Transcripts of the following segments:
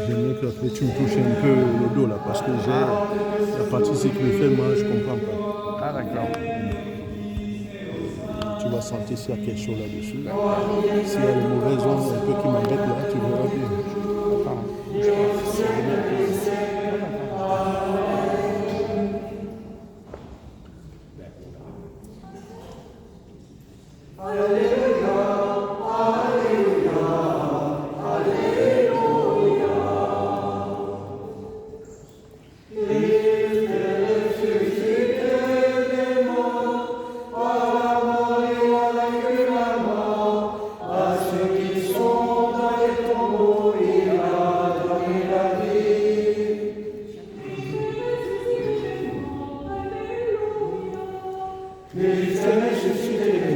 J'aimerais que tu me touches un peu le dos là, parce que j'ai la partie qui me fait mal, je comprends pas. Ah d'accord. Tu vas sentir s'il y a quelque chose là-dessus. S'il y a les mauvaises ondes un peu qui m'embêtent là, tu verras bien. Attends, bouge pas. Ça remet un peu.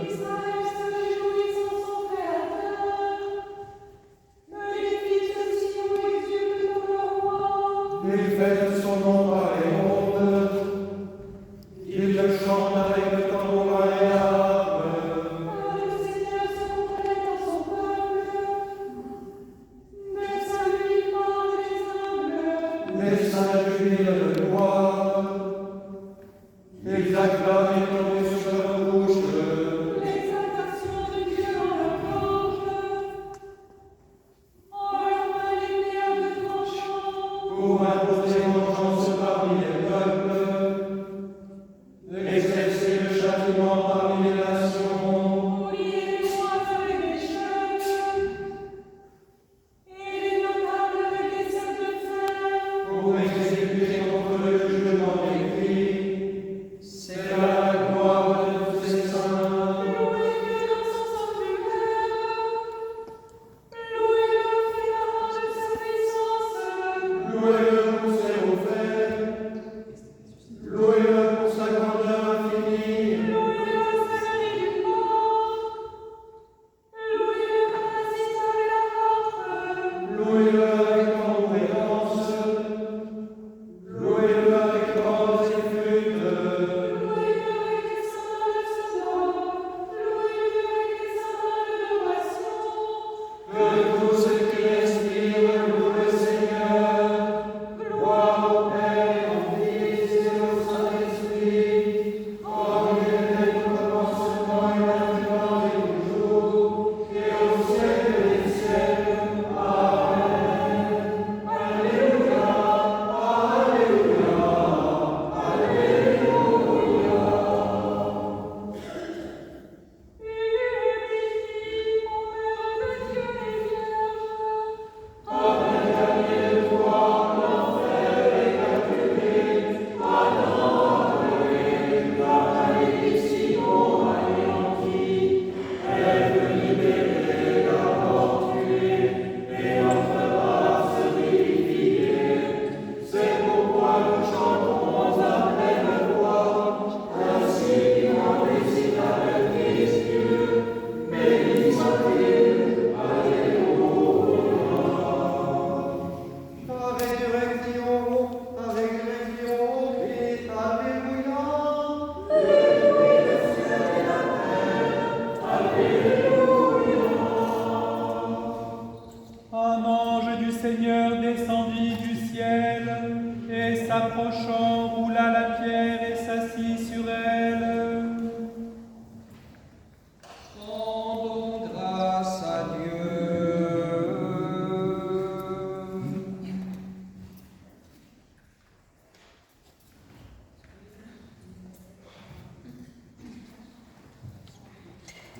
Israël se réjouit en son Créateur. Que les fils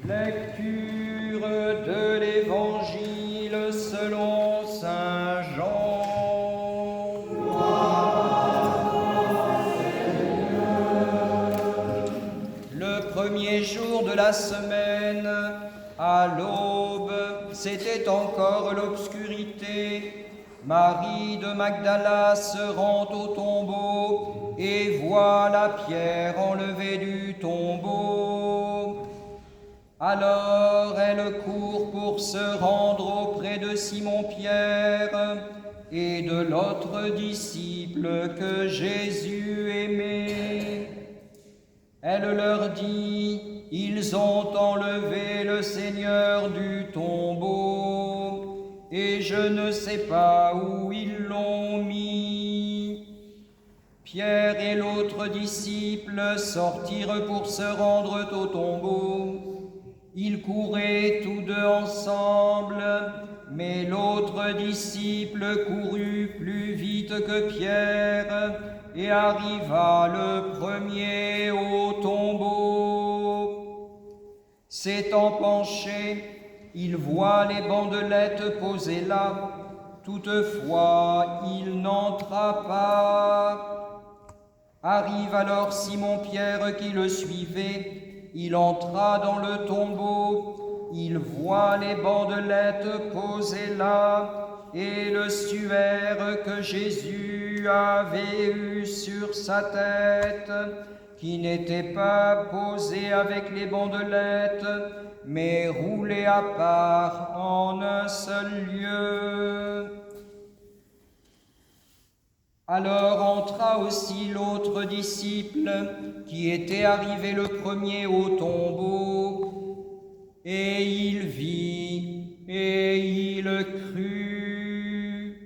Lecture de l'Évangile selon saint Jean. Le premier jour de la semaine, à l'aube, c'était encore l'obscurité. Marie de Magdala se rend au tombeau et voit la pierre enlevée du tombeau. Alors elle court pour se rendre auprès de Simon-Pierre et de l'autre disciple que Jésus aimait. Elle leur dit: ils ont enlevé le Seigneur du tombeau, et je ne sais pas où ils l'ont mis. Pierre et l'autre disciple sortirent pour se rendre au tombeau. Ils couraient tous deux ensemble, mais l'autre disciple courut plus vite que Pierre et arriva le premier au tombeau. S'étant penché, il voit les bandelettes posées là. Toutefois, il n'entra pas. Arrive alors Simon-Pierre qui le suivait. Il entra dans le tombeau, il voit les bandelettes posées là et le suaire que Jésus avait eu sur sa tête, qui n'était pas posé avec les bandelettes, mais roulé à part en un seul lieu. Alors entra aussi l'autre disciple qui était arrivé le premier au tombeau, et il vit et il crut.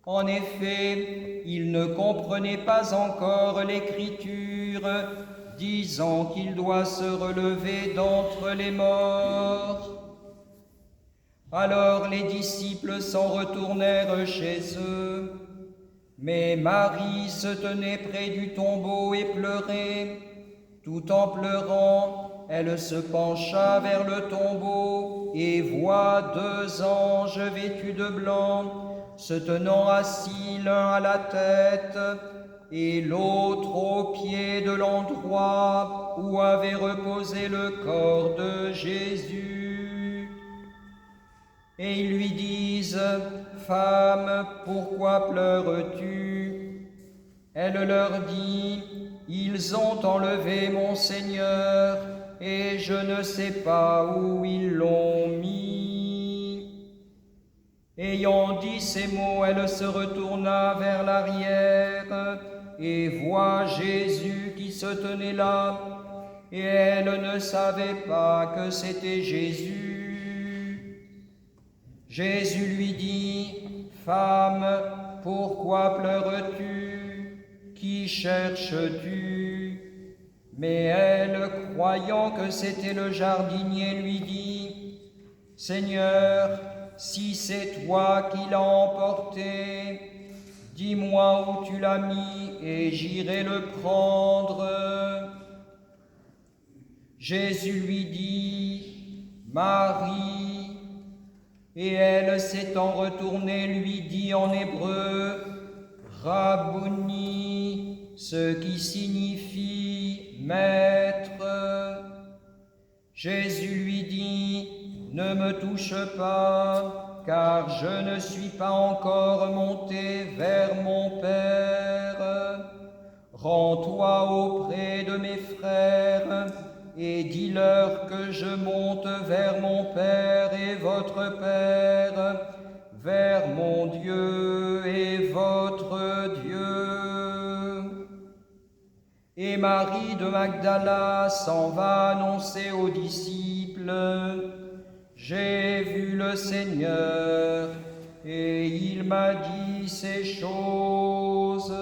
En effet, il ne comprenait pas encore l'Écriture, disant qu'il doit se relever d'entre les morts. Alors les disciples s'en retournèrent chez eux. Mais Marie se tenait près du tombeau et pleurait. Tout en pleurant, elle se pencha vers le tombeau et voit deux anges vêtus de blanc, se tenant assis l'un à la tête et l'autre au pied de l'endroit où avait reposé le corps de Jésus. Et ils lui disent: Femme, pourquoi pleures-tu? Elle leur dit: Ils ont enlevé mon Seigneur, et je ne sais pas où ils l'ont mis. Ayant dit ces mots, elle se retourna vers l'arrière, et voit Jésus qui se tenait là, et elle ne savait pas que c'était Jésus. Jésus lui dit: Femme, pourquoi pleures-tu? Qui cherches-tu? Mais elle, croyant que c'était le jardinier, lui dit: Seigneur, si c'est toi qui l'as emporté, dis-moi où tu l'as mis et j'irai le prendre. Jésus lui dit: Marie. Et elle, s'étant retournée, lui dit en hébreu: Rabouni, ce qui signifie maître. Jésus lui dit: Ne me touche pas, car je ne suis pas encore monté vers mon Père. Rends-toi auprès de mes frères et dis-leur que je monte vers mon Père et votre Père, vers mon Dieu et votre Dieu. Et Marie de Magdala s'en va annoncer aux disciples: J'ai vu le Seigneur, et il m'a dit ces choses.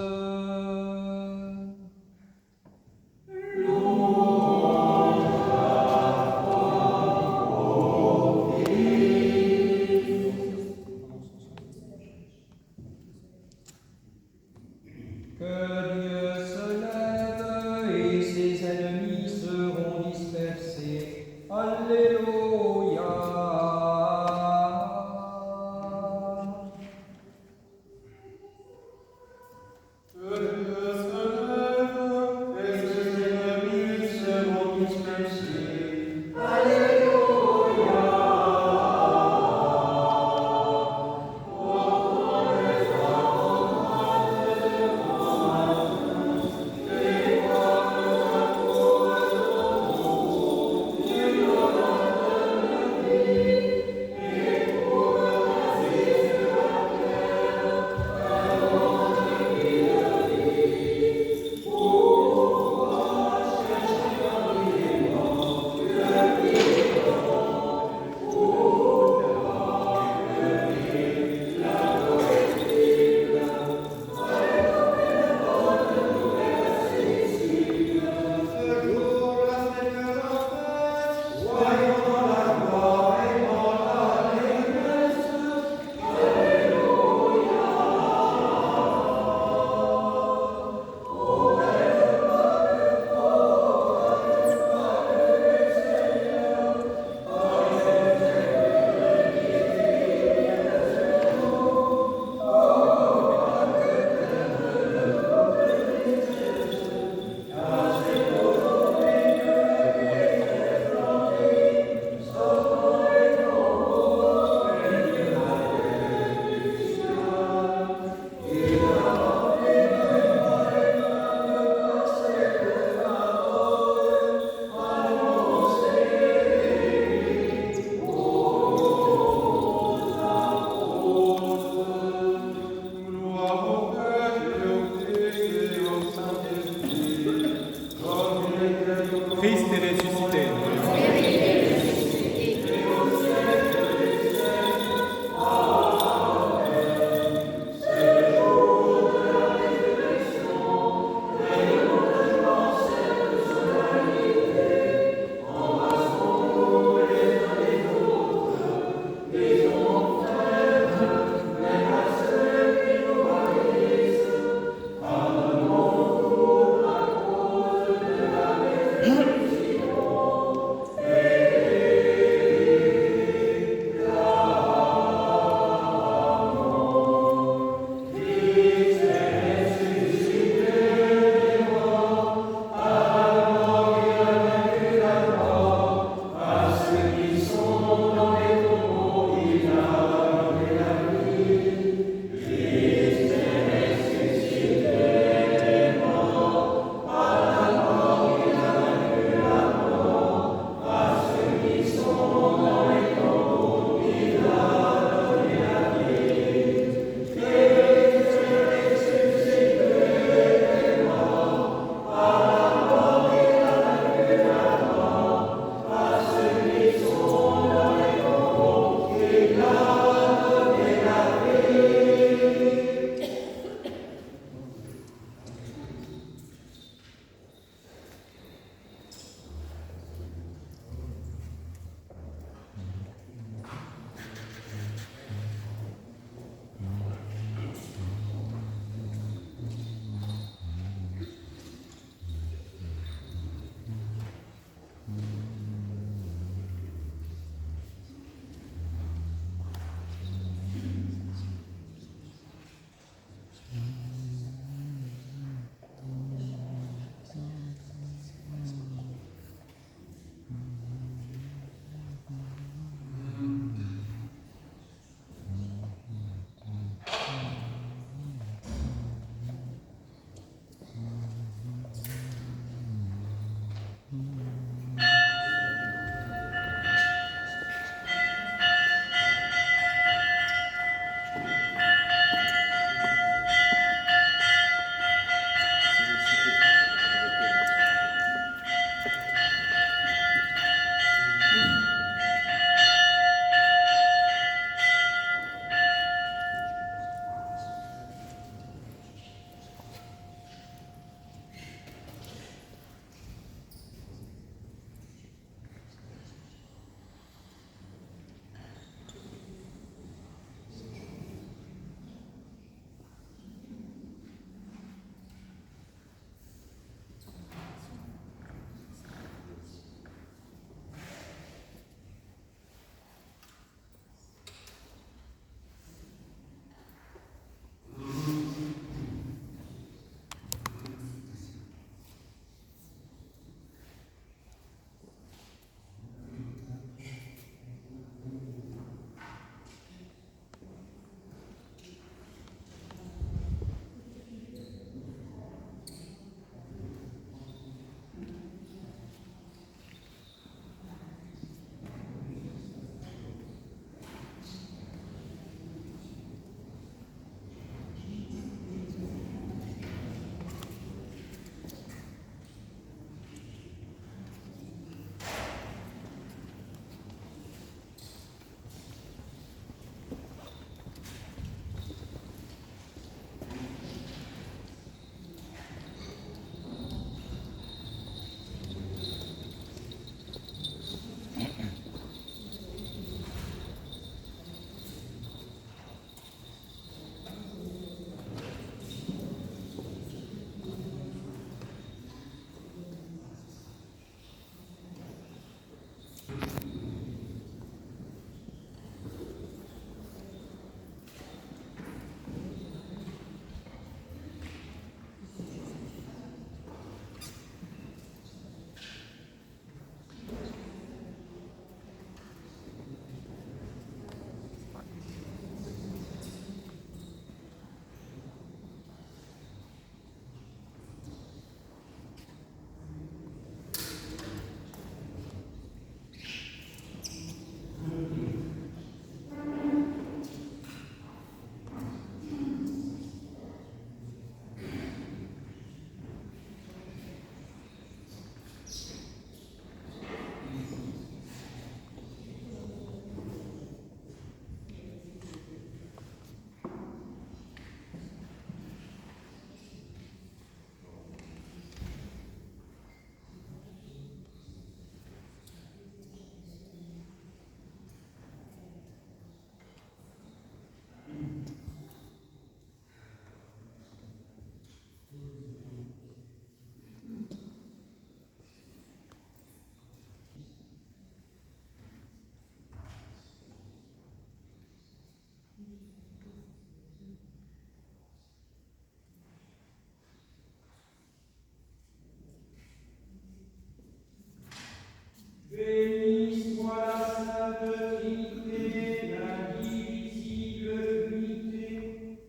Béni soit la Sainte Trinité, l'indivisible unité,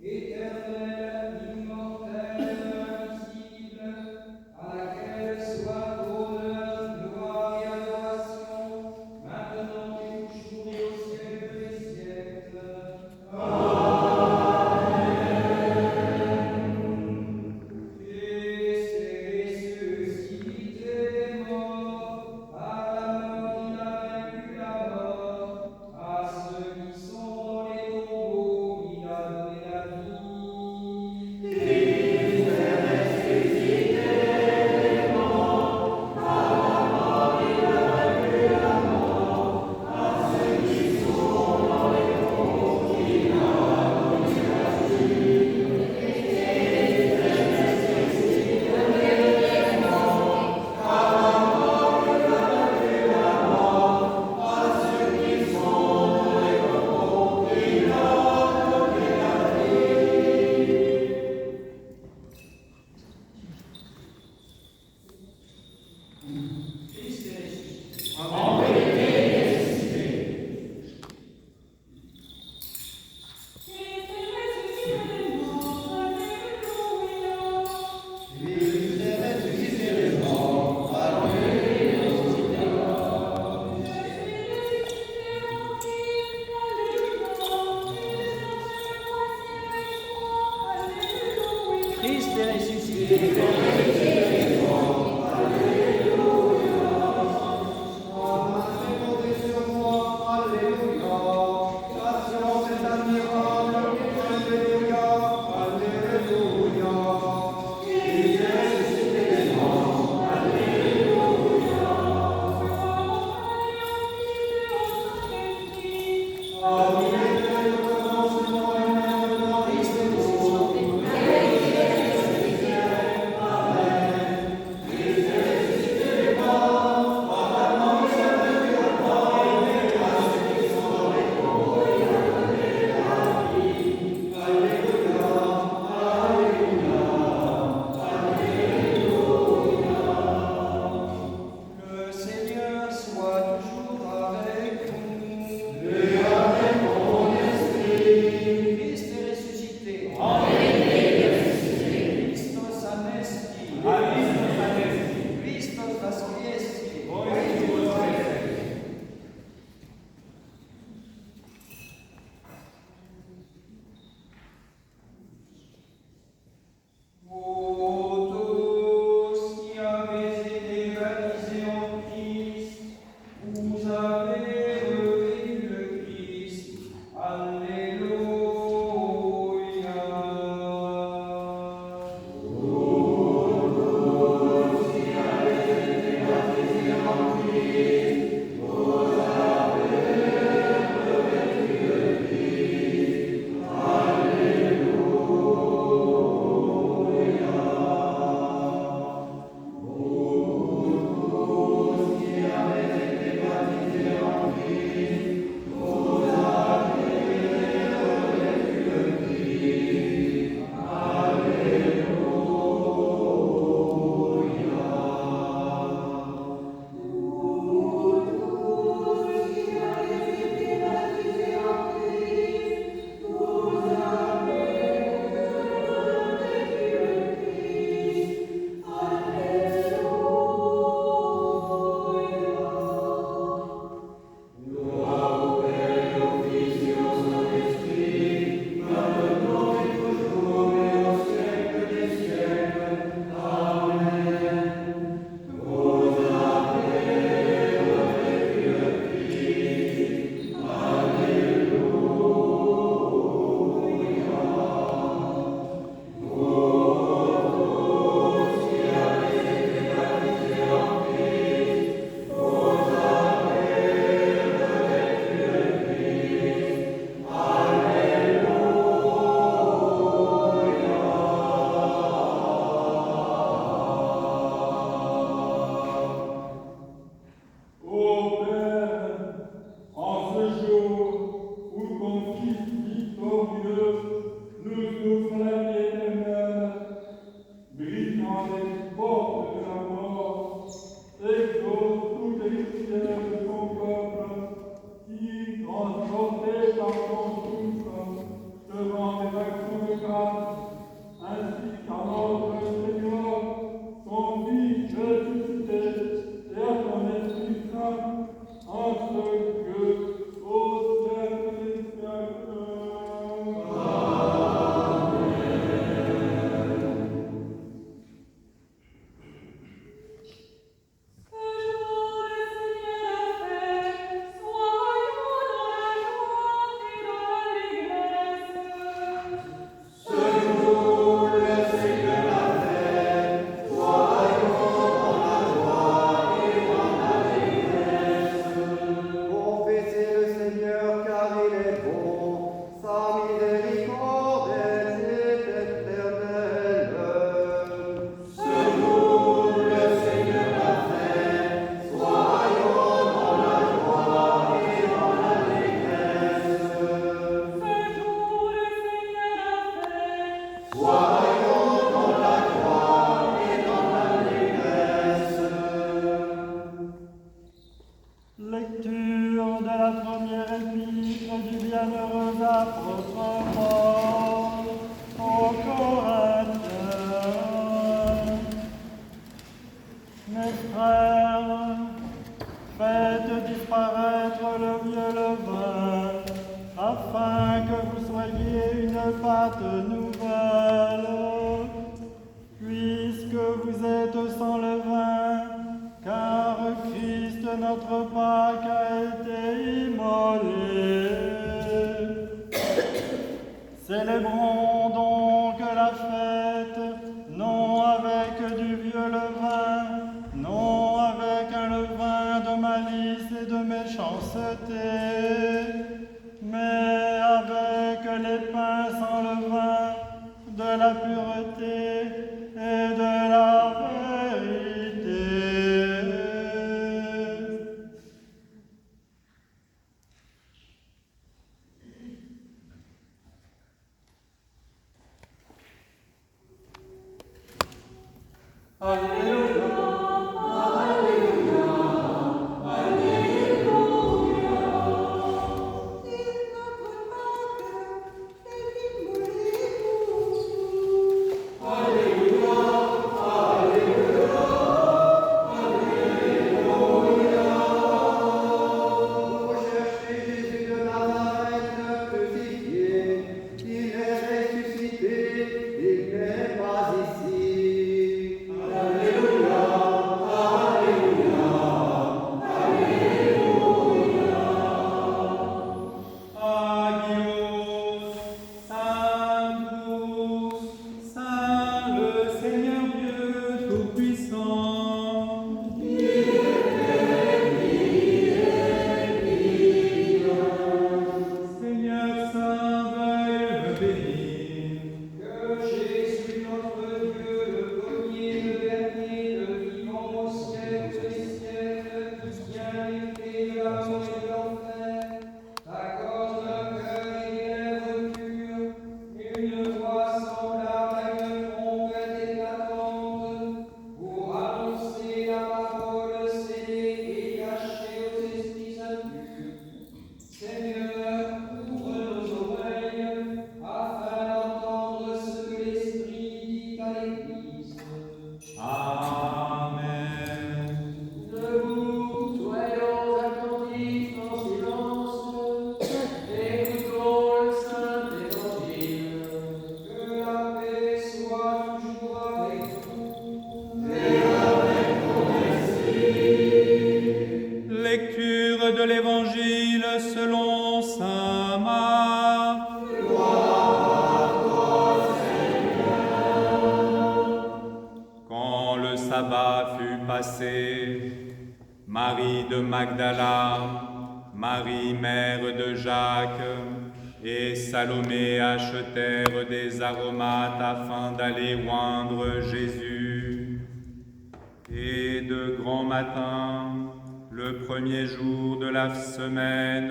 éternelle, immortelle, invisible, à laquelle soit honneur, gloire et adoration, maintenant et toujours et au siècle des siècles. Et c'est ressuscité des morts, à la mort Lecture de la première épître du bienheureux apôtre Paul aux Corinthiens. Mes frères, faites disparaître le vieux levain, afin que vous soyez une pâte nouvelle, puisque vous êtes sans levain, car Christ notre Pâque a été immolé. Célébrons donc la fête, non avec du vieux levain, non avec un levain de malice et de méchanceté, mais avec les pains sans levain, de la pureté et de la vérité. De l'Évangile selon saint Marc. Quand le sabbat fut passé, Marie de Magdala, Marie mère de Jacques et Salomé achetèrent des aromates afin d'aller oindre Jésus. Et de grand matin, le premier jour de la semaine,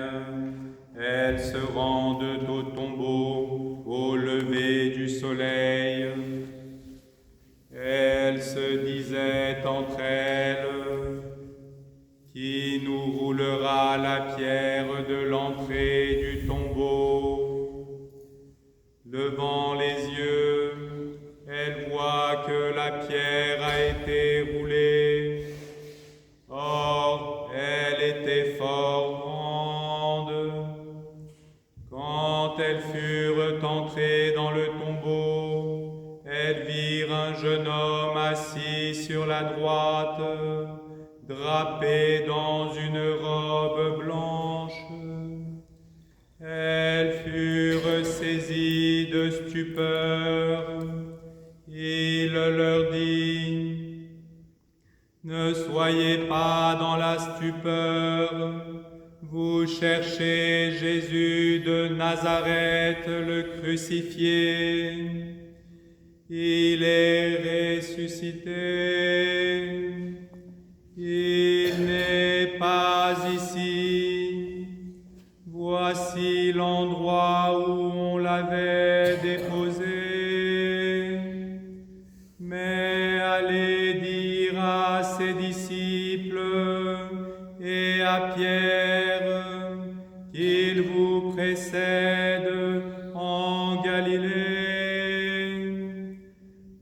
elles se rendent au tombeau au lever du soleil. Elles se disaient entre elles, qui nous roulera la pierre de l'entrée du tombeau? Levant les yeux, elles voient que la pierre a été roulée. Or, elle était fort grande. Quand elles furent entrées dans le tombeau, elles virent un jeune homme assis sur la droite, drapé dans une robe blanche. Elles furent saisies de stupeur. Il leur dit: ne soyez pas dans la stupeur, vous cherchez Jésus de Nazareth, le crucifié. Il est ressuscité. Il n'est pas ici. Voici l'endroit où on l'avait déposé. Mais allez dire à ses disciples et à Pierre Pierre qu'il vous précède en Galilée.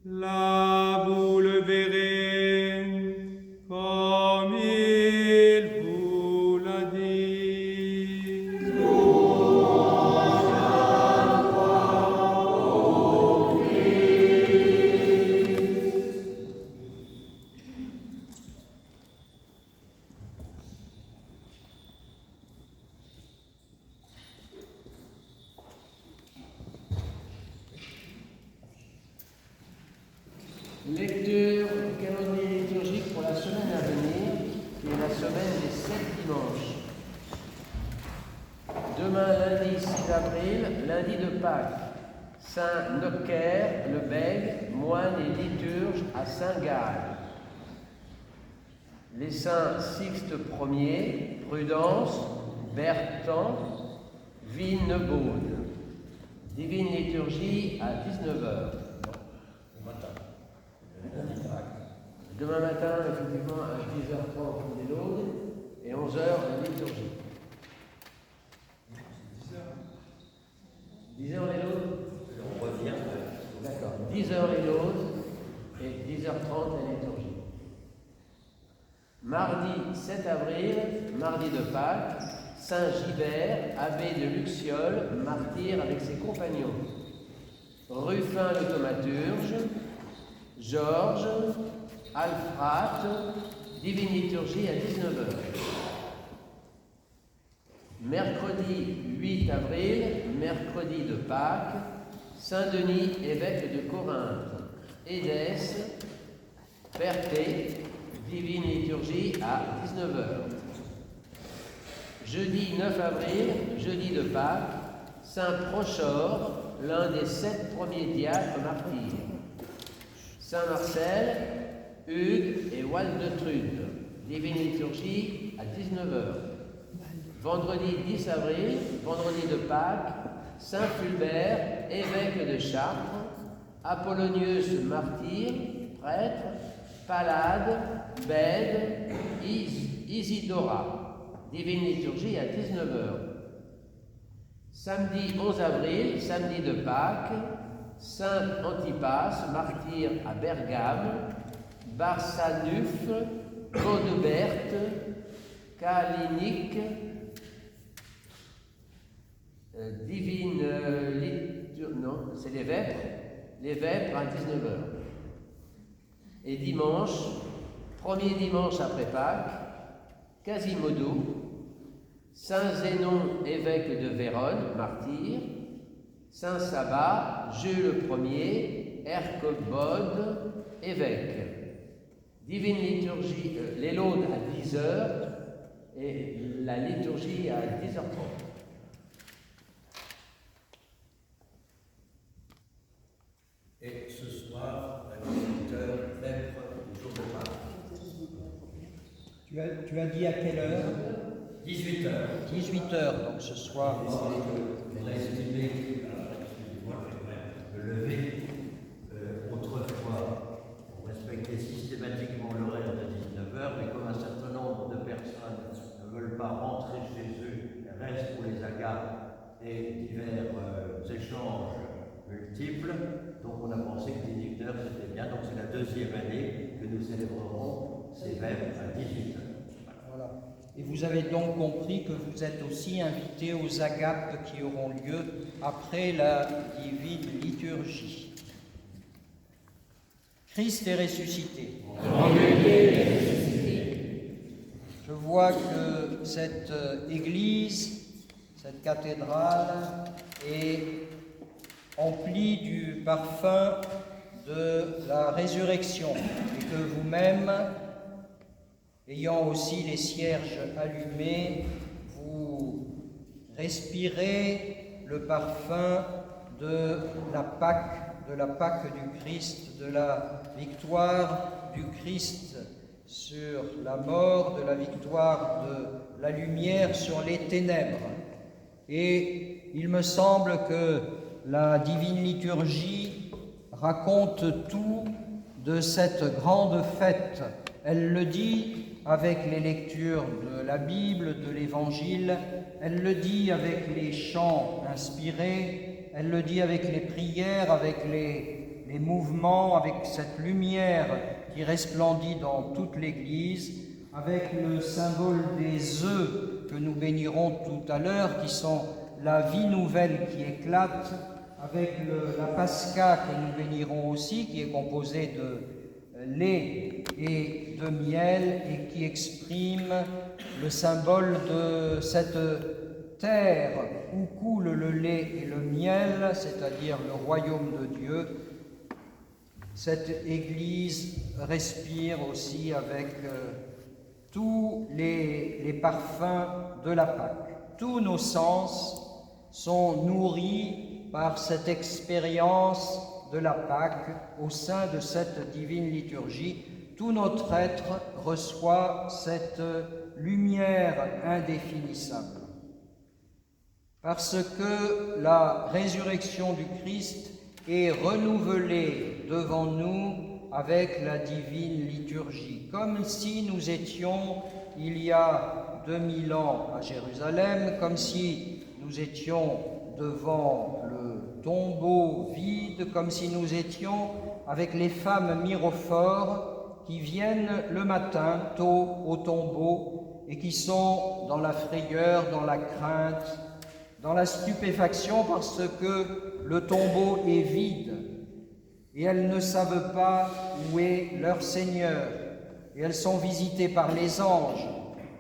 Là vous le verrez comme il vous l'a dit. Lecture du calendrier liturgique pour la semaine à venir, qui est la semaine des 7 dimanches. Demain, lundi 6 avril, lundi de Pâques, Saint Nocaire le Bègue, moine et liturge à Saint-Gall. Les saints Sixte Ier, Prudence, Bertrand, Vinebaude. Divine liturgie à 19h. Demain matin, effectivement, à 10h30, les laudes, et 11h, la liturgie. 10h les laudes? On revient. D'accord. 10h les laudes et 10h30 la liturgie. Mardi 7 avril, mardi de Pâques, Saint Gibert, abbé de Luxiol, martyr avec ses compagnons. Ruffin le thaumaturge, Georges, Alphrate, divine liturgie à 19h. Mercredi 8 avril, mercredi de Pâques, Saint-Denis, évêque de Corinthe. Édesse, Perthé, divine liturgie à 19h. Jeudi 9 avril, jeudi de Pâques, Saint Prochore, l'un des 7 premiers diacres martyrs. Saint Marcel, Hugues et Waldetrude, divine liturgie à 19h. Vendredi 10 avril, vendredi de Pâques, Saint Fulbert, évêque de Chartres, Apollonius martyr, prêtre, Pallade, Bède, Isidora, divine liturgie à 19h. Samedi 11 avril, samedi de Pâques, Saint Antipas, martyr à Bergame, Barsanuf, Godebert, Kalinic, divine liturgie, non, c'est les Vêpres à 19h. Et dimanche, premier dimanche après Pâques, Quasimodo, Saint Zénon, évêque de Vérone, martyr, Saint Sabbat, Jules Ier, Ercobode, évêque. Divine liturgie, les laudes à 10h et la liturgie à 10h30. Et ce soir, à 18h, vêpres du jour de Pâques. Tu as dit à quelle heure? 18h. 18h, donc ce soir. On a estimé, excusez-moi, me lever. Autrefois, on respectait systématiquement l'horaire de 19h, mais comme un certain nombre de personnes ne veulent pas rentrer chez eux, restent pour les agapes et divers échanges multiples, donc on a pensé que 18h c'était bien, donc c'est la deuxième année que nous célébrerons ces vêpres à 18h. Voilà. Et vous avez donc compris que vous êtes aussi invités aux agapes qui auront lieu après la divine liturgie. Christ est ressuscité. Je vois que cette église, cette cathédrale est emplie du parfum de la résurrection et que vous-même, ayant aussi les cierges allumés, vous respirez le parfum de la Pâque du Christ, de la victoire du Christ sur la mort, de la victoire de la lumière sur les ténèbres. Et il me semble que la divine liturgie raconte tout de cette grande fête. Elle le dit avec les lectures de la Bible, de l'Évangile, elle le dit avec les chants inspirés, elle le dit avec les prières, avec les mouvements, avec cette lumière qui resplendit dans toute l'Église, avec le symbole des œufs que nous bénirons tout à l'heure, qui sont la vie nouvelle qui éclate, avec la Pascha que nous bénirons aussi, qui est composée de lait et de miel et qui exprime le symbole de cette terre où coule le lait et le miel, c'est-à-dire le royaume de Dieu. Cette Église respire aussi avec tous les parfums de la Pâque. Tous nos sens sont nourris par cette expérience de la Pâque au sein de cette divine liturgie. Tout notre être reçoit cette lumière indéfinissable. Parce que la résurrection du Christ est renouvelée devant nous avec la divine liturgie, comme si nous étions il y a 2000 ans à Jérusalem, comme si nous étions devant le tombeau vide, comme si nous étions avec les femmes mirophores qui viennent le matin tôt au tombeau et qui sont dans la frayeur, dans la crainte, dans la stupéfaction parce que le tombeau est vide et elles ne savent pas où est leur Seigneur et elles sont visitées par les anges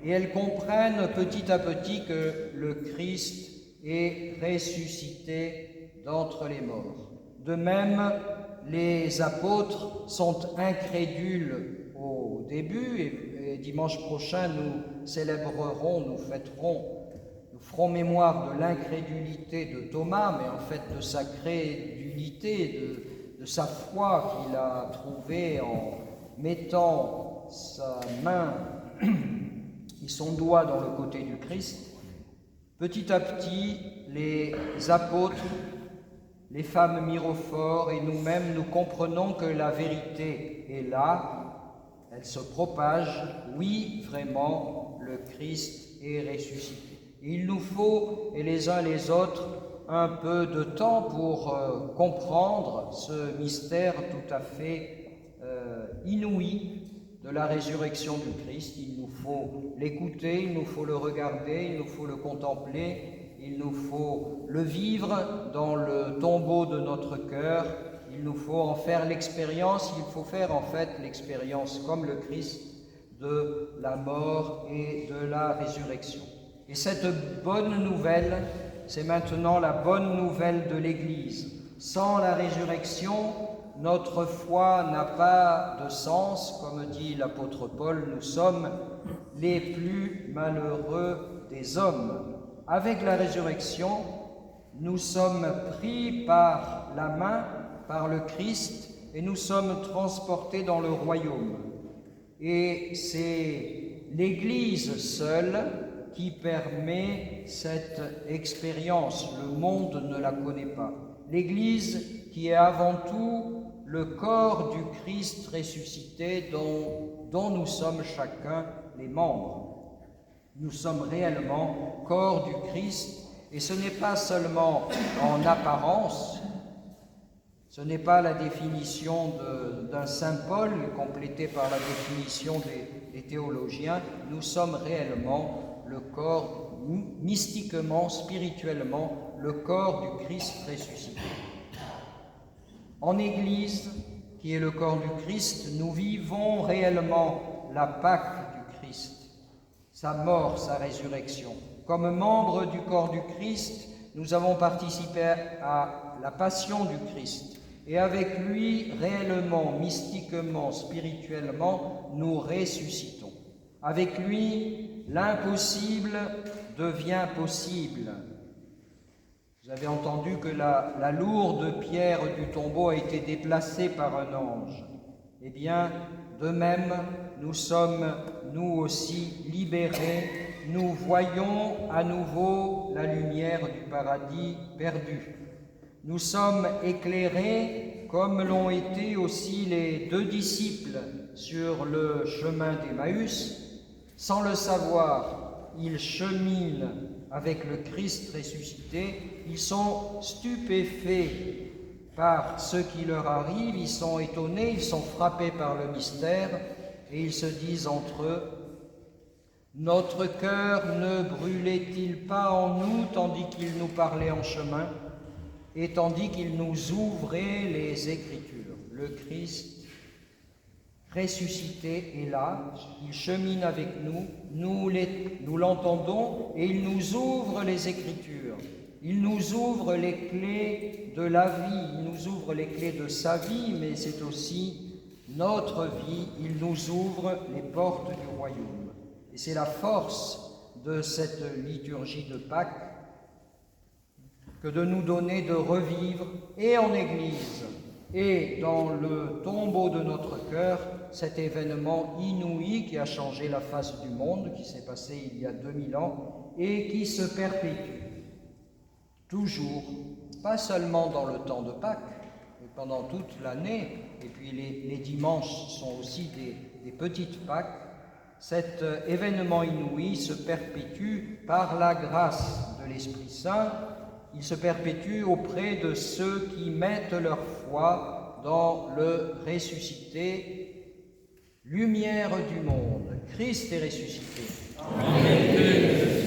et elles comprennent petit à petit que le Christ est ressuscité d'entre les morts. De même, les apôtres sont incrédules au début et dimanche prochain nous célébrerons, nous ferons mémoire de l'incrédulité de Thomas, mais en fait de sa crédulité, de sa foi qu'il a trouvée en mettant sa main et son doigt dans le côté du Christ. Petit à petit, les apôtres, les femmes mirophores et nous-mêmes, nous comprenons que la vérité est là, elle se propage. Oui, vraiment, le Christ est ressuscité. Il nous faut, et les uns les autres, un peu de temps pour comprendre ce mystère tout à fait inouï de la résurrection du Christ. Il nous faut l'écouter, il nous faut le regarder, il nous faut le contempler, il nous faut le vivre dans le tombeau de notre cœur, il nous faut en faire l'expérience, il faut faire en fait l'expérience comme le Christ de la mort et de la résurrection. Et cette bonne nouvelle, c'est maintenant la bonne nouvelle de l'Église. Sans la résurrection, notre foi n'a pas de sens. Comme dit l'apôtre Paul, nous sommes les plus malheureux des hommes. Avec la résurrection, nous sommes pris par la main, par le Christ, et nous sommes transportés dans le royaume. Et c'est l'Église seule qui permet cette expérience. Le monde ne la connaît pas. L'Église qui est avant tout le corps du Christ ressuscité dont nous sommes chacun les membres. Nous sommes réellement corps du Christ et ce n'est pas seulement en apparence, ce n'est pas la définition d'un saint Paul complétée par la définition des théologiens, nous sommes réellement le corps, mystiquement, spirituellement, le corps du Christ ressuscité. En Église, qui est le corps du Christ, nous vivons réellement la Pâque du Christ, sa mort, sa résurrection. Comme membres du corps du Christ, nous avons participé à la passion du Christ. Et avec lui, réellement, mystiquement, spirituellement, nous ressuscitons. Avec lui, l'impossible devient possible. Vous avez entendu que la lourde pierre du tombeau a été déplacée par un ange. Eh bien, de même, nous sommes, nous aussi, libérés. Nous voyons à nouveau la lumière du paradis perdu. Nous sommes éclairés comme l'ont été aussi les 2 disciples sur le chemin d'Emmaüs. Sans le savoir, ils cheminent avec le Christ ressuscité, ils sont stupéfaits par ce qui leur arrive, ils sont étonnés, ils sont frappés par le mystère, et ils se disent entre eux, « Notre cœur ne brûlait-il pas en nous tandis qu'il nous parlait en chemin, et tandis qu'il nous ouvrait les Écritures ?» Le Christ ressuscité est là, il chemine avec nous, nous l'entendons, et il nous ouvre les Écritures. Il nous ouvre les clés de la vie, il nous ouvre les clés de sa vie, mais c'est aussi notre vie, il nous ouvre les portes du royaume. Et c'est la force de cette liturgie de Pâques que de nous donner de revivre, et en Église, et dans le tombeau de notre cœur, cet événement inouï qui a changé la face du monde, qui s'est passé il y a 2000 ans, et qui se perpétue. Toujours, pas seulement dans le temps de Pâques, mais pendant toute l'année, et puis les dimanches sont aussi des petites Pâques, cet événement inouï se perpétue par la grâce de l'Esprit Saint, il se perpétue auprès de ceux qui mettent leur foi dans le ressuscité, lumière du monde. Christ est ressuscité. Amen.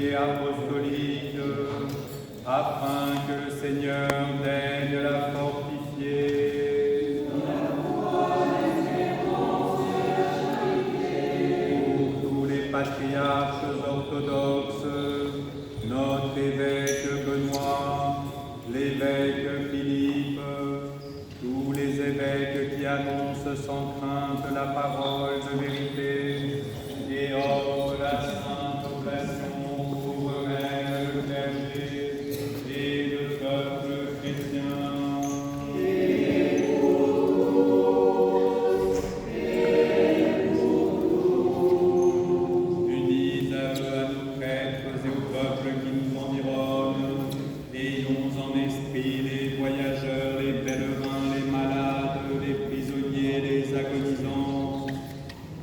et apostolique, afin que le Seigneur daigne la fortifier. Pour tous les patriarches orthodoxes, notre évêque Benoît, l'évêque Philippe, tous les évêques qui annoncent sans crainte la parole de vérité et offrent la sainte oblation pour eux-mêmes, le clergé et le peuple chrétien. Unis à nos prêtres et au peuple qui nous environne, ayons en esprit les voyageurs, les pèlerins, les malades, les prisonniers, les agonisants.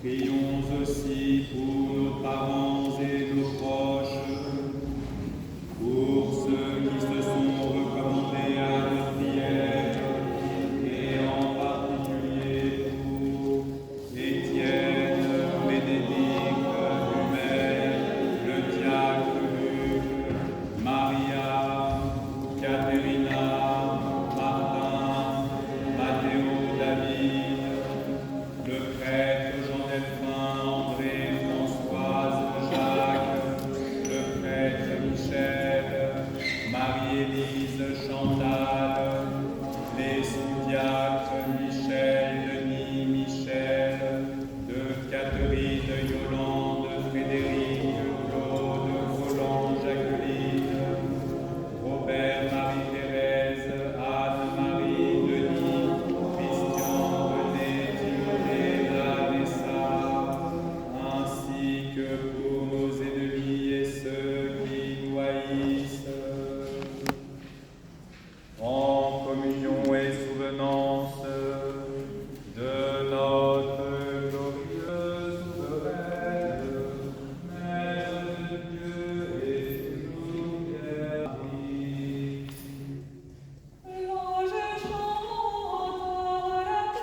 Prions aussi pour nos parents et nos proches, pour ceux qui se sont recommandés à la prière, et en particulier pour Étienne, Bénédicte, Humère, le diacre Luc, Maria, Caterina, Martin, Matthéo, David, le prêtre Jean-Delphin, André, Françoise, Jacques, le prêtre Michel, Marie-Élise, Chantal, les sous-diacres Michel, Denis, Michel, de Catherine, Yolande, Frédéric, Claude, Roland, Jacqueline, Robert, Marie-Thérèse, Anne-Marie, Denis, Christian, René, Timothée, Vanessa, ainsi que pour nos ennemis et ceux qui nous haïssent. En communion et souvenance de notre glorieuse souveraine, Mère de Dieu et toujours Marie. L'ange chante à la grâce.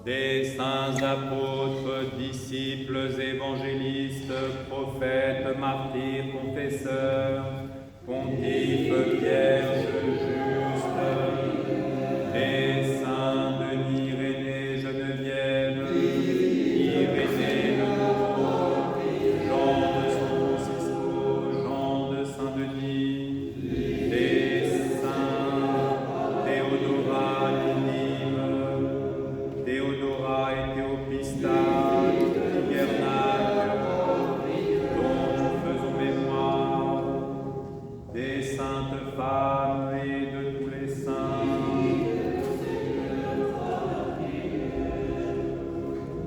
Des saints apôtres, disciples, évangélistes, prophètes, martyrs, confesseurs, pontifes, vierges, justes, des saints Denis, Irénée, Geneviève, Irénée le Nouveau, Jean de San Francisco, Jean de Saint-Denis, des saints Théodora, Ninive, Théodora et Théopista, Tiguernac, dont nous faisons mémoire, des saintes femmes et de tous les saints.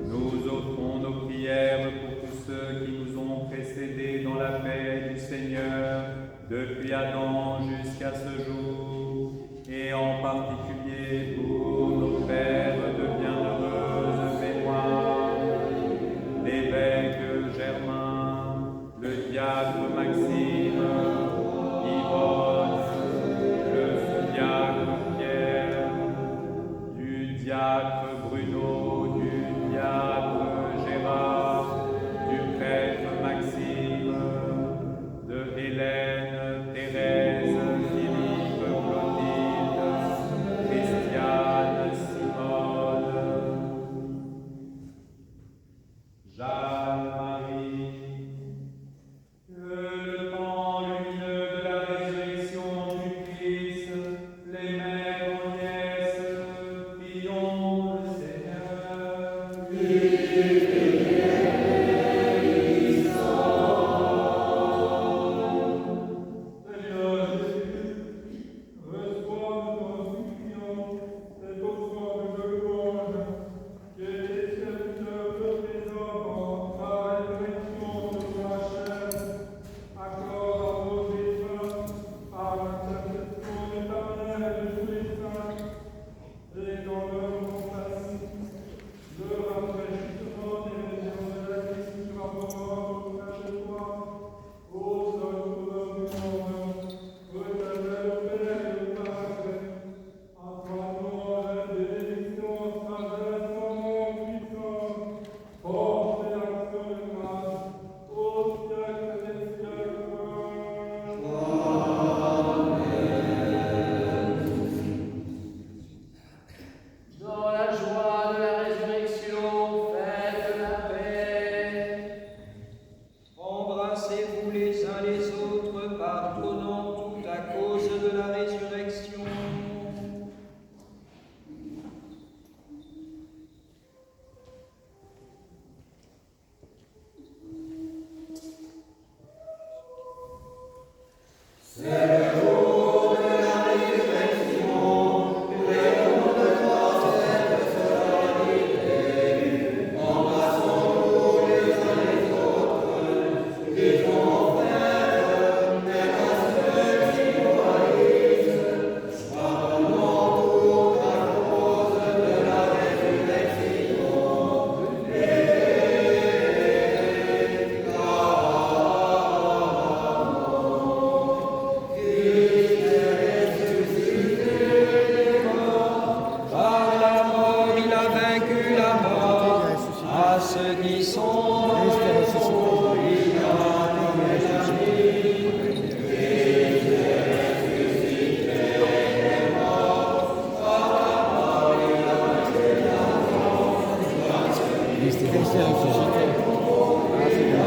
Nous offrons nos prières pour tous ceux qui nous ont précédés dans la paix du Seigneur, depuis Adam jusqu'à ce jour, et en particulier pour nos pères de bienheureuse mémoire, l'évêque Germain, le diacre Maxime, Yvonne, le sous-diacre Pierre, du diacre Bruno, du diacre Gérard, du prêtre Maxime, de Hélène, Thérèse, Philippe, Clotilde, Christiane, Simone, Jeanne-Marie. Que le temps lumineux de la résurrection du Christ, les mères en nièces, prions le est ressuscité. Ah, c'est bien.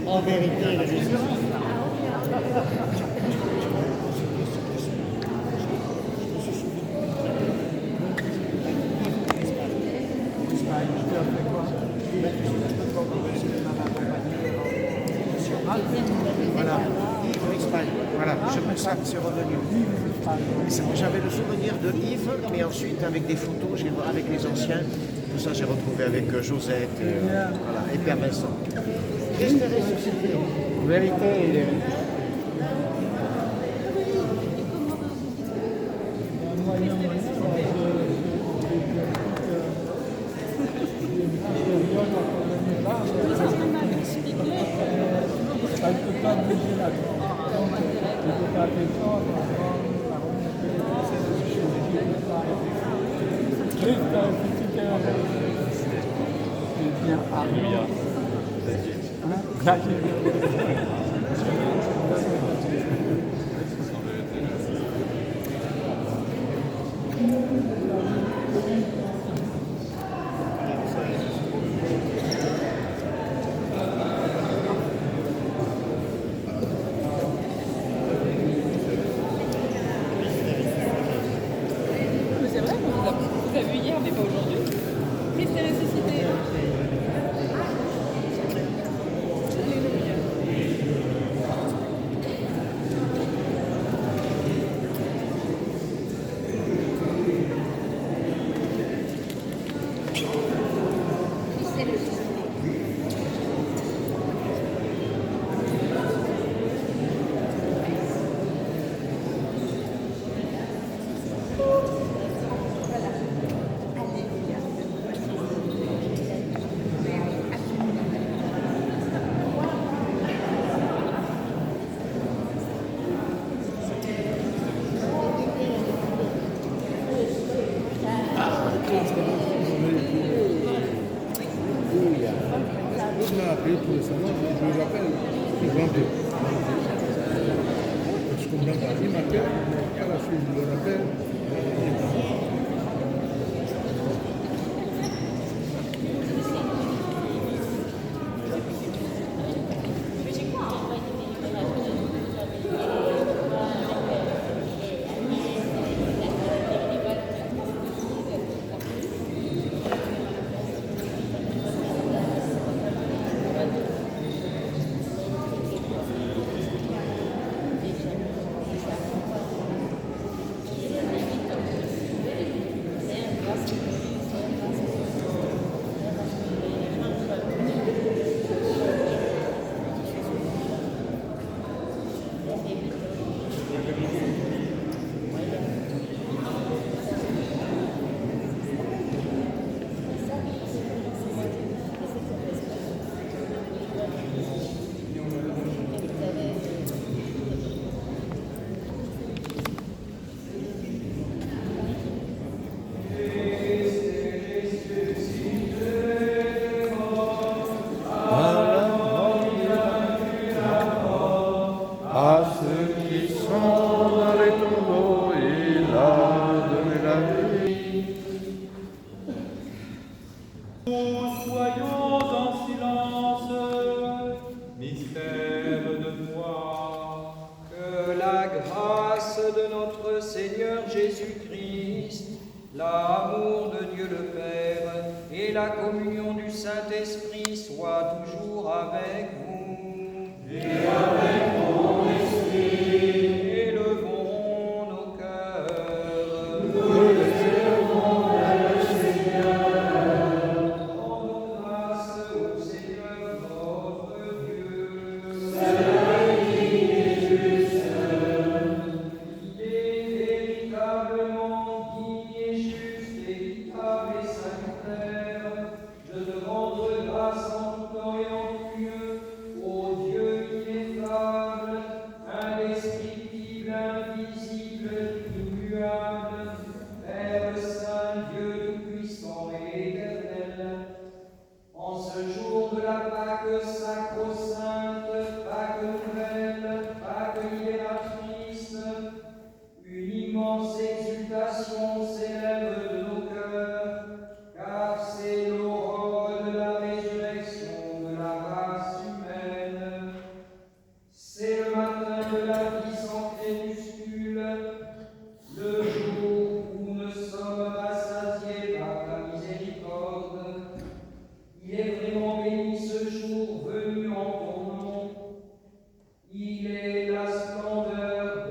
En vérité, le Jésus. Voilà. En Espagne. Voilà. je me sens que c'est revenu. J'avais le souvenir de Yves, mais ensuite avec des photos, avec les anciens, tout ça j'ai retrouvé avec Josette voilà, et Père Vincent. Christ est ressuscité. Vérité, il est Mais c'est vrai, on vous a vu hier, mais pas aujourd'hui. Christ est ressuscité. Alléluia. Je m'ai appelé tout récemment, je le rappelle, le grand Dieu. Je comprends pas. Il m'appelle, mais à la suite, je le rappelle. À ceux qui sont dans les tombeaux, il a donné la vie. Soyons en silence, mystère de foi. Que la grâce de notre Seigneur Jésus-Christ, l'amour de Dieu le Père et la communion du Saint-Esprit soient toujours avec vous. Et avec ton esprit. Élevons nos cœurs. Nous les élevons vers le Seigneur. Rendons grâce au Seigneur notre Dieu. Il est véritablement digne et juste, équitable et salutaire de te rendre grâce en tout temps et en tout lieu, ô Dieu ineffable, indescriptible, invisible, immuable, Père Saint, Dieu tout-puissant et éternel. En ce jour de la Pâque sacro-sainte, Pâque nouvelle, Pâque libératrice, une immense exultation s'élève de nos cœurs, car c'est l'aurore de la résurrection de la race humaine. C'est le matin de la vie sans crépuscule, le jour où nous sommes rassasiés par ta miséricorde. Il est vraiment béni ce jour venu en ton nom. Il est la splendeur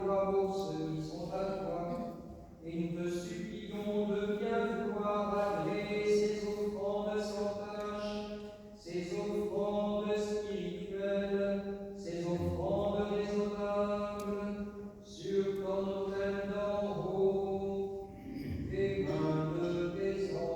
toi pour ceux qui sont à toi, et nous te supplions de bien vouloir agréer ces offrandes sans tâche, ces offrandes spirituelles, ces offrandes raisonnables, sur ton autel d'en haut, des mains de tes anges.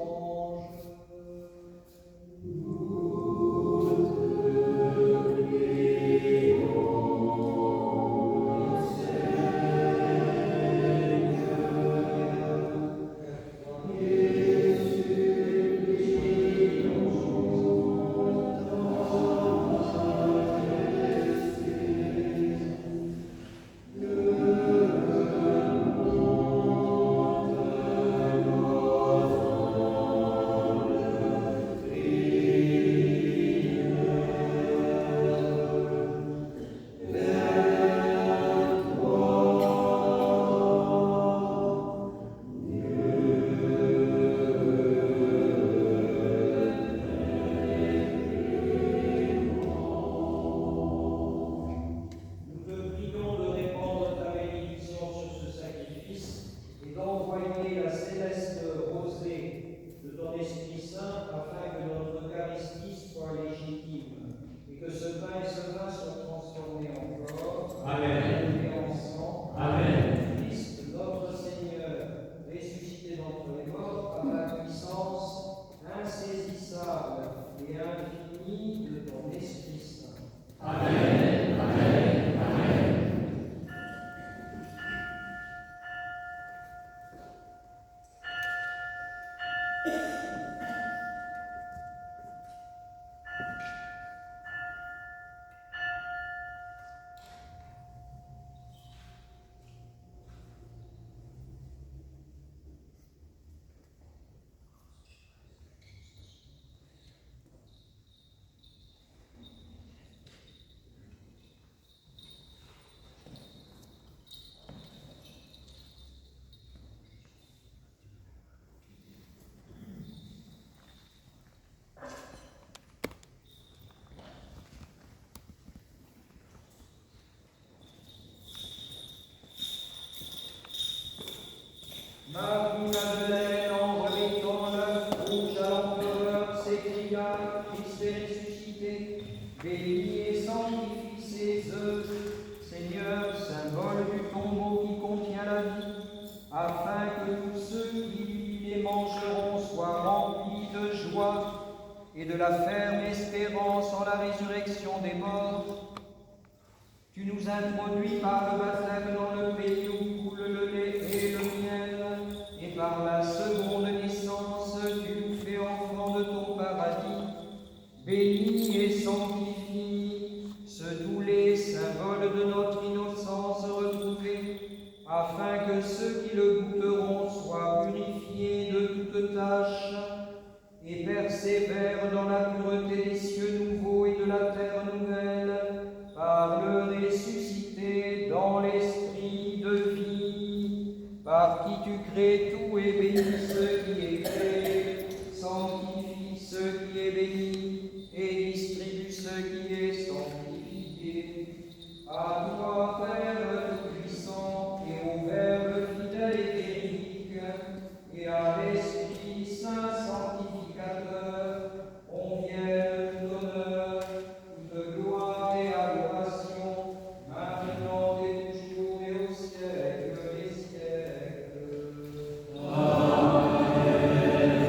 Marie-Madeleine, en remettant l'œuf rouge à l'empereur, s'écria, Christ est ressuscité, béni et sanctifie ses œufs, Seigneur, symbole du tombeau qui contient la vie, afin que tous ceux qui les mangeront soient remplis de joie et de la ferme espérance en la résurrection des morts. Tu nous introduis par le baptême dans le pays où coule le lait et le miel, et par la seconde naissance, tu nous fais enfants de ton paradis. Bénis et sanctifie ce doux lait, symbole de notre innocence retrouvée, afin que ceux qui le goûteront soient purifiés de toute tâche et persévèrent dans la pureté des cieux nouveaux et de la terre nouvelle, par le ressuscité dans l'esprit de vie, par qui tu crées tout et bénis ce qui est créé, sanctifie ce qui est béni et distribue ce qui est sanctifié. À toi, Père Tout-Puissant, et au Verbe fidèle et véridique, et à l'Esprit Saint sanctificateur, on vient tout honneur, toute gloire et adoration, maintenant et toujours et au siècle des siècles. Amen.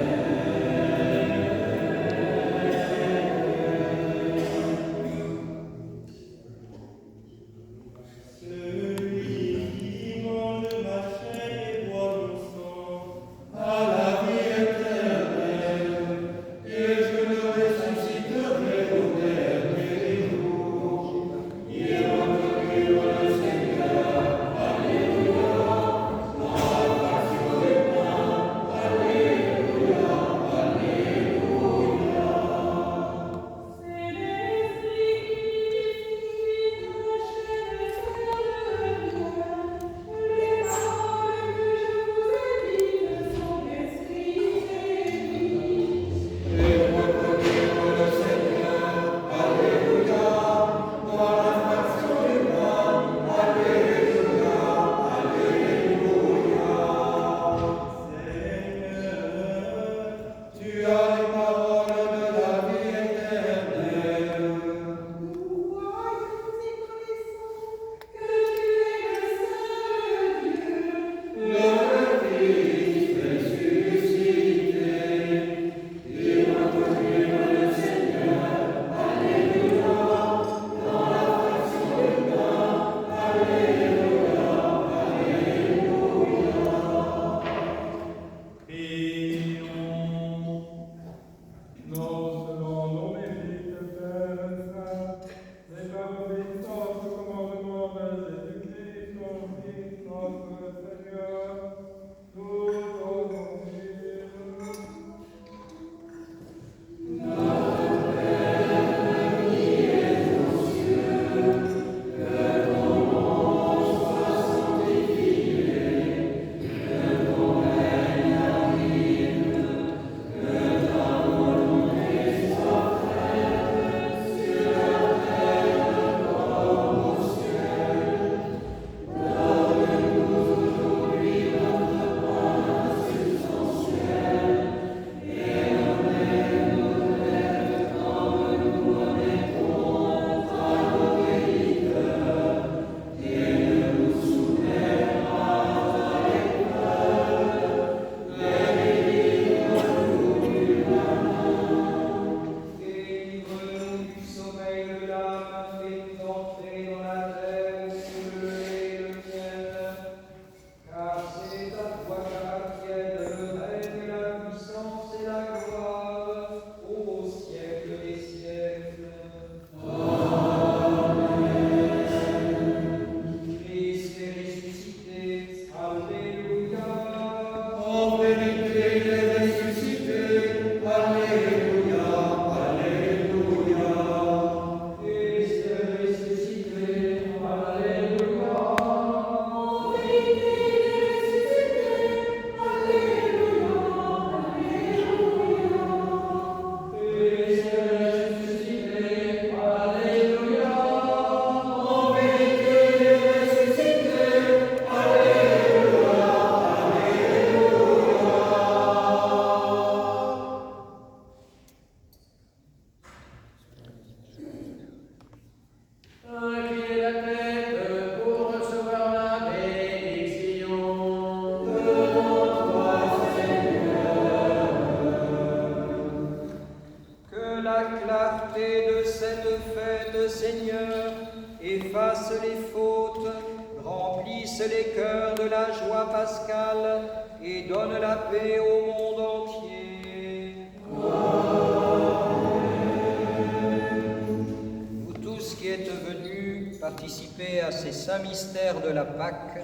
Participez à ces saints mystères de la Pâque.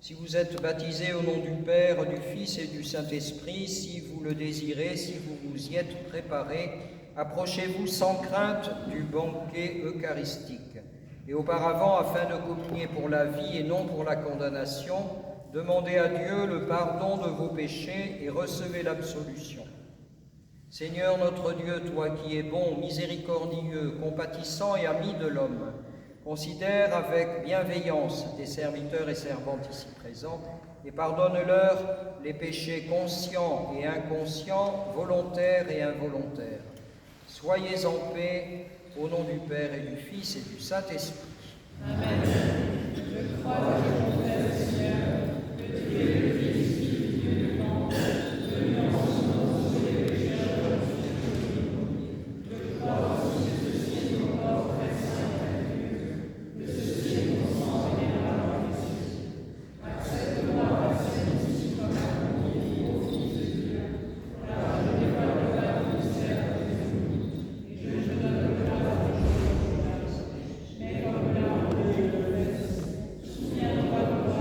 Si vous êtes baptisés au nom du Père, du Fils et du Saint-Esprit, si vous le désirez, si vous vous y êtes préparés, approchez-vous sans crainte du banquet eucharistique. Et auparavant, afin de communier pour la vie et non pour la condamnation, demandez à Dieu le pardon de vos péchés et recevez l'absolution. Seigneur notre Dieu, toi qui es bon, miséricordieux, compatissant et ami de l'homme, considère avec bienveillance tes serviteurs et servantes ici présents et pardonne-leur les péchés conscients et inconscients, volontaires et involontaires. Soyez en paix, au nom du Père et du Fils et du Saint-Esprit. Amen. Je crois que je confesse, Seigneur, que tu es le Fils du Dieu vivant, venu en son nom sauver les pécheurs. Je crois aussi que ceci est mon corps presque invaincu, que ceci est mon sang général en Jésus. Accepte-moi par celle-ci comme un convié au Fils de Dieu, car je dévoile le vain mystère de Jésus, et je te donne le grâce de Jésus, mais comme l'a enlevé le Fils, souviens-toi de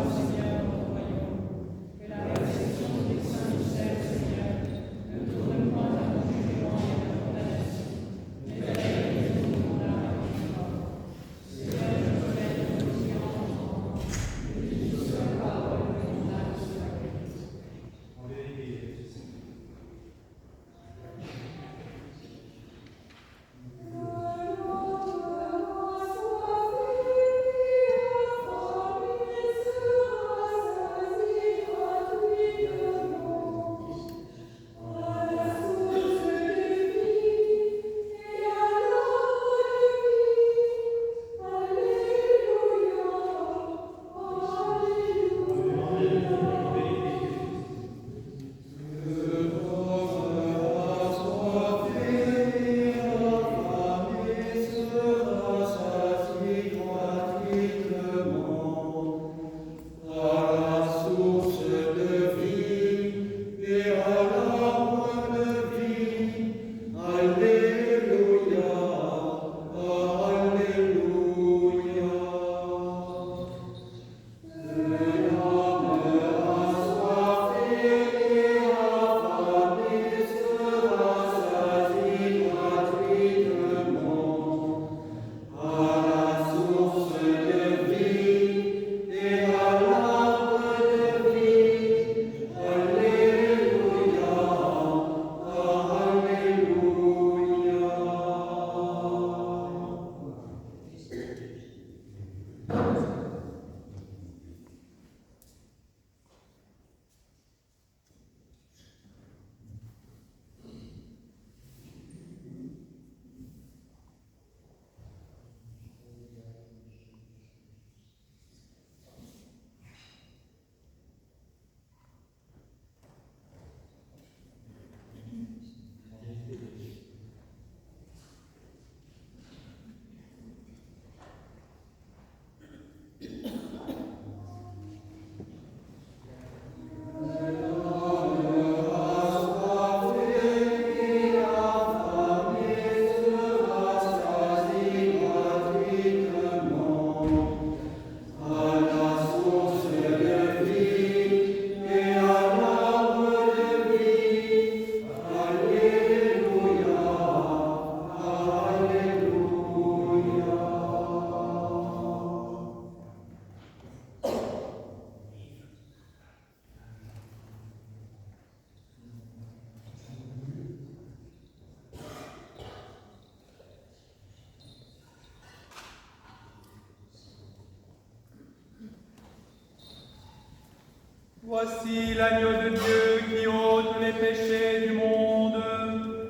Voici l'agneau de Dieu qui ôte les péchés du monde.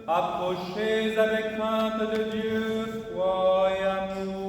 Approchez avec crainte de Dieu, foi et amour.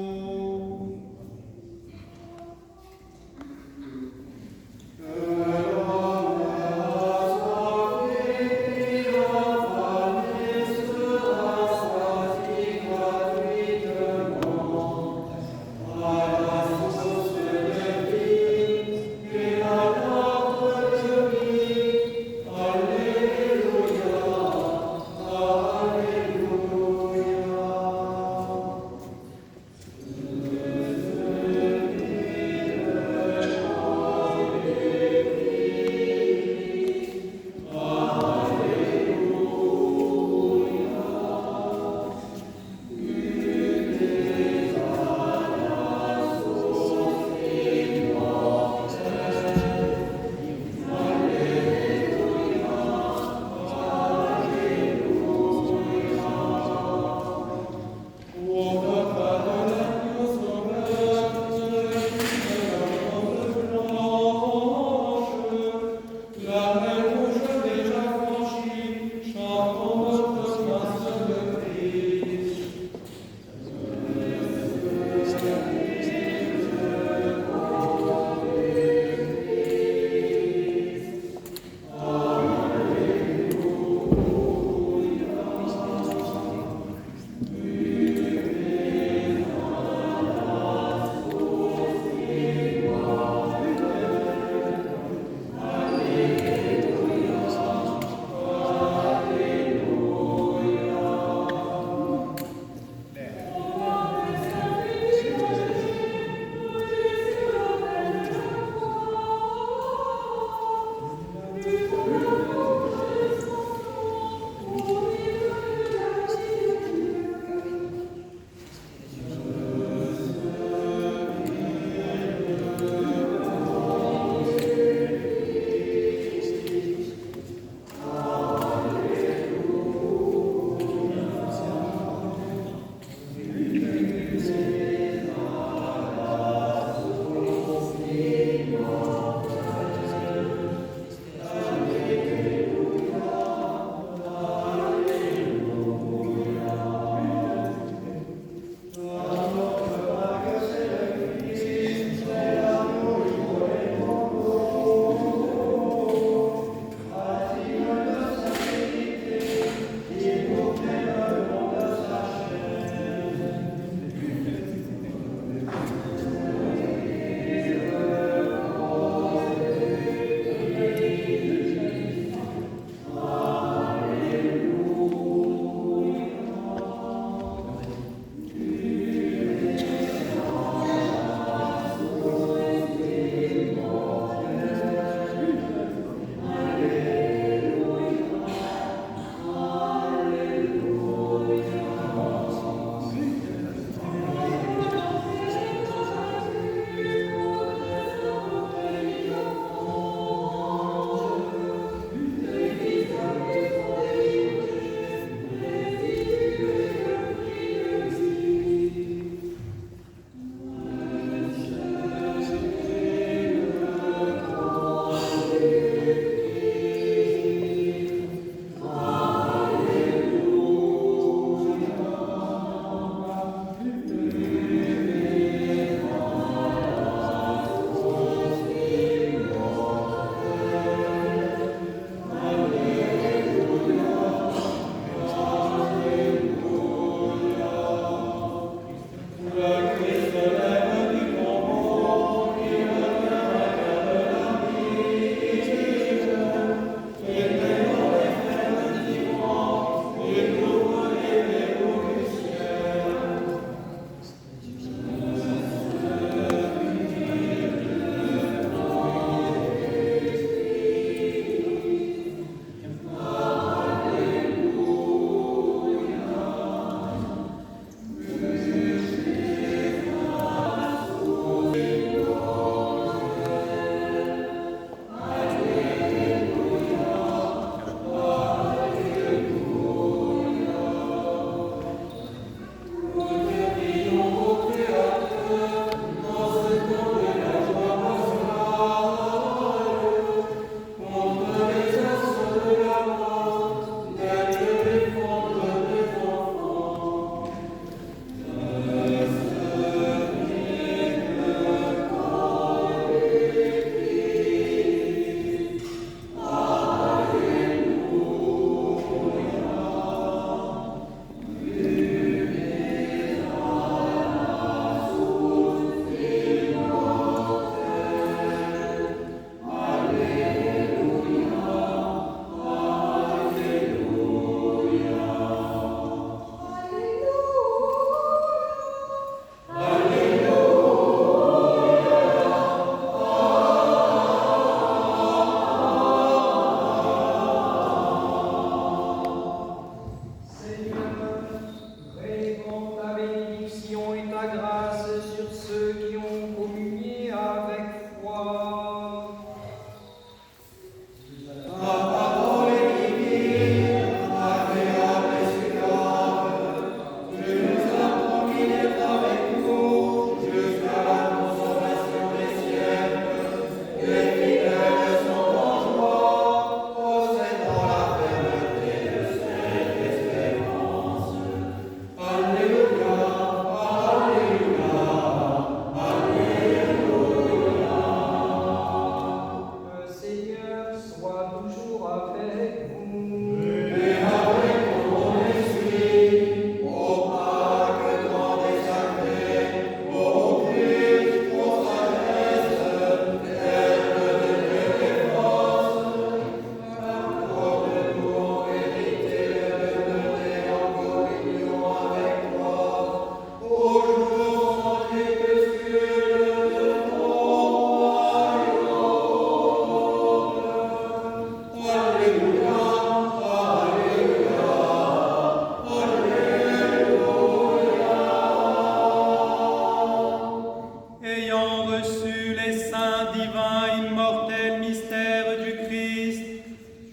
immortel mystère du Christ,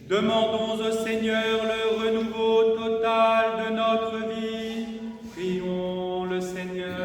demandons au Seigneur le renouveau total de notre vie. Prions le Seigneur.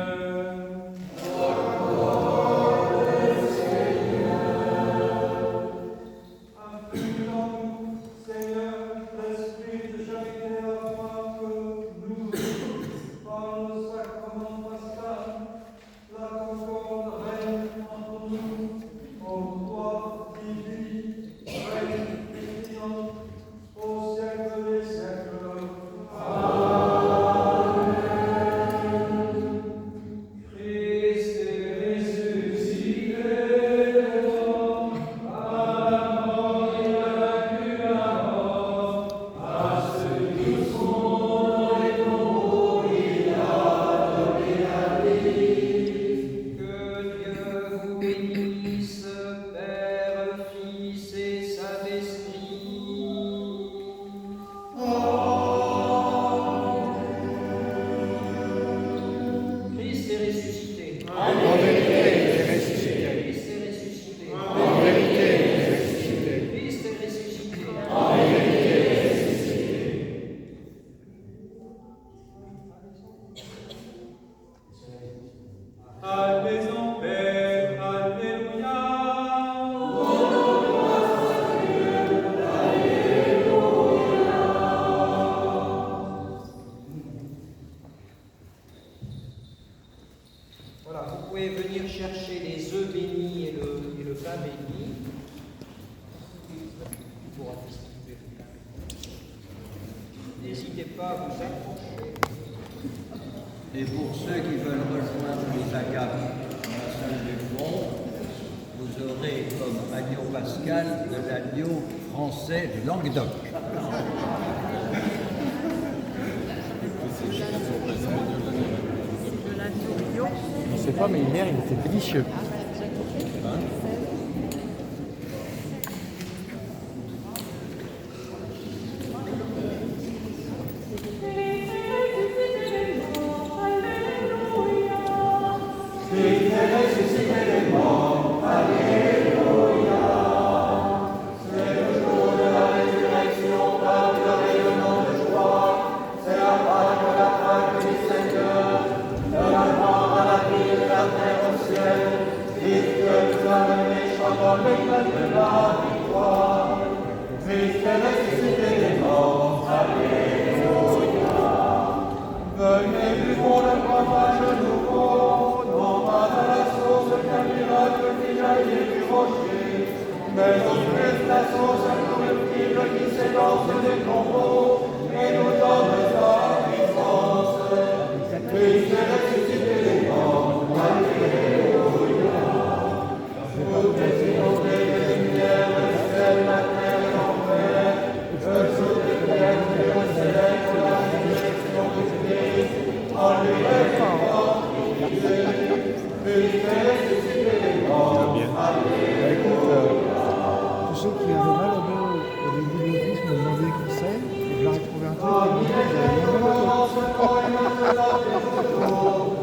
Voilà, vous pouvez venir chercher les œufs bénis et le pain béni. Pour participer. N'hésitez pas à vous approcher. Et pour ceux qui veulent rejoindre les agapes dans la salle du fond, vous aurez comme agneau pascal de l'agneau français de Languedoc. Je ne sais pas, mais hier, il était délicieux. Tous ceux qui avaient mal au début de l'office m'ont demandé des conseils, et je leur ai trouvé un truc qui me dit que j'avais mal au dos.